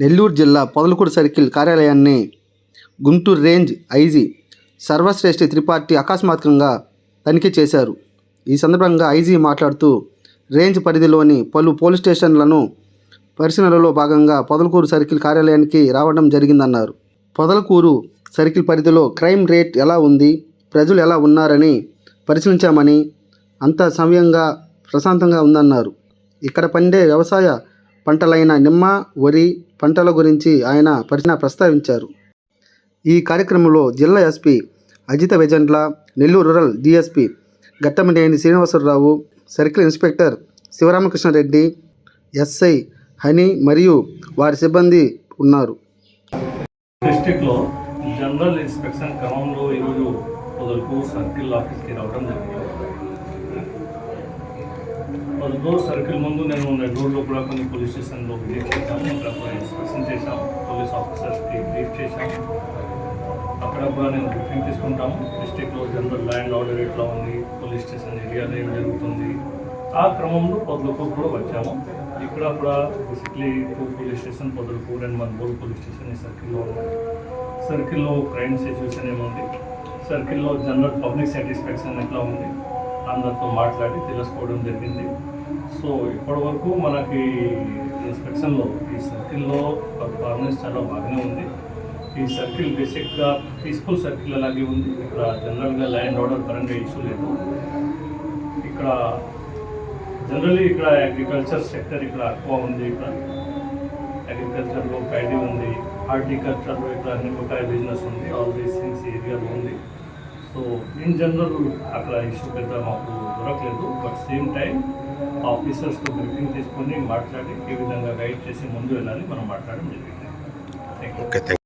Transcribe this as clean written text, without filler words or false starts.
నెల్లూరు జిల్లా పొదలకూరు సర్కిల్ కార్యాలయాన్ని Guntur range IG సర్వశ్రేష్ఠి Tripathi అకస్మాత్తుగా తనిఖీ చేశారు. ఈ సందర్భంగా ఐజీ మాట్లాడుతూ రేంజ్ పరిధిలోని పలు పోలీస్ స్టేషన్లను పరిశీలనలో భాగంగా పొదలకూరు సర్కిల్ కార్యాలయానికి రావడం జరిగిందన్నారు. పొదలకూరు సర్కిల్ పరిధిలో క్రైమ్ రేట్ ఎలా ఉంది, ప్రజలు ఎలా ఉన్నారని పరిశీలించామని, అంతా సవ్యంగా ప్రశాంతంగా ఉందన్నారు. ఇక్కడ పండే వ్యవసాయ పంటలైన నిమ్మ, వరి పంటల గురించి ఆయన ప్రస్తావించారు. ఈ కార్యక్రమంలో జిల్లా SP Ajitha Vejendla, Nellore rural DSP Gattamaneni Srinivasa Rao, circle inspector Sivaramakrishna Reddy, SI Hani మరియు వారి సిబ్బంది ఉన్నారు. డిస్ట్రిక్ట్లో జనరల్ ఇన్స్పెక్షన్ క్రమంలో ఈరోజు పొదలకూరు సర్కిల్ ఆఫీస్కి రావడం జరిగింది. పొదలకూరు సర్కిల్ ముందు నేను నెల్లూరులో కూడా కొన్ని పోలీస్ స్టేషన్లో విజిట్ చేశాము. అక్కడ కూడా ఇన్స్పెక్షన్ చేశాము, పోలీస్ ఆఫీసర్స్కి బ్రీఫ్ చేశాము. అక్కడ కూడా నేను బ్రీఫింగ్ తీసుకుంటాము. డిస్ట్రిక్ట్లో జనరల్ ల్యాండ్ ఆర్డర్ ఎట్లా ఉంది, పోలీస్ స్టేషన్ ఏరియాలో ఏం జరుగుతుంది, ఆ క్రమంలో పొదలకూరు కూడా వచ్చాము. ఇక్కడ కూడా basically 2 police station Podalakuru and 1 బోల్ పోలీస్ స్టేషన్ ఈ సర్కిల్లో ఉన్నాయి. సర్కిల్లో క్రైమ్ సిచ్యువేషన్ ఏముంది, సర్కిల్లో జనరల్ పబ్లిక్ సాటిస్ఫాక్షన్ ఎట్లా ఉంది, అందరితో మాట్లాడి తెలుసుకోవడం జరిగింది. సో ఇప్పటివరకు మనకి ఇన్స్పెక్షన్లో ఈ సర్కిల్లో పర్ఫార్మెన్స్ చాలా బాగానే ఉంది. ఈ సర్కిల్ బేసిక్గా పీస్ఫుల్ సర్కిల్ అలాగే ఉంది. ఇక్కడ జనరల్గా ల్యాండ్ ఆర్డర్ పరంగా ఇష్యూ లేదు. ఇక్కడ జనరల్లీ ఇక్కడ అగ్రికల్చర్ సెక్టర్ ఇక్కడ ఎక్కువ ఉంది. ఇక్కడ అగ్రికల్చర్లో ప్యాడీ ఉంది, హార్టికల్చర్లో ఇక్కడ నిమ్మకాయ బిజినెస్ ఉంది. ఆల్ దీస్ థింగ్స్ ఏరియాలో ఉంది. సో ఇన్ జనరల్ అక్కడ ఇష్యూ పెద్ద మాకు దొరకలేదు. బట్ సేమ్ టైం ఆఫీసర్స్తో బ్రీఫింగ్ తీసుకొని మాట్లాడి ఏ విధంగా గైడ్ చేసి ముందు వెళ్ళాలి మనం మాట్లాడడం జరిగింది. Thank you.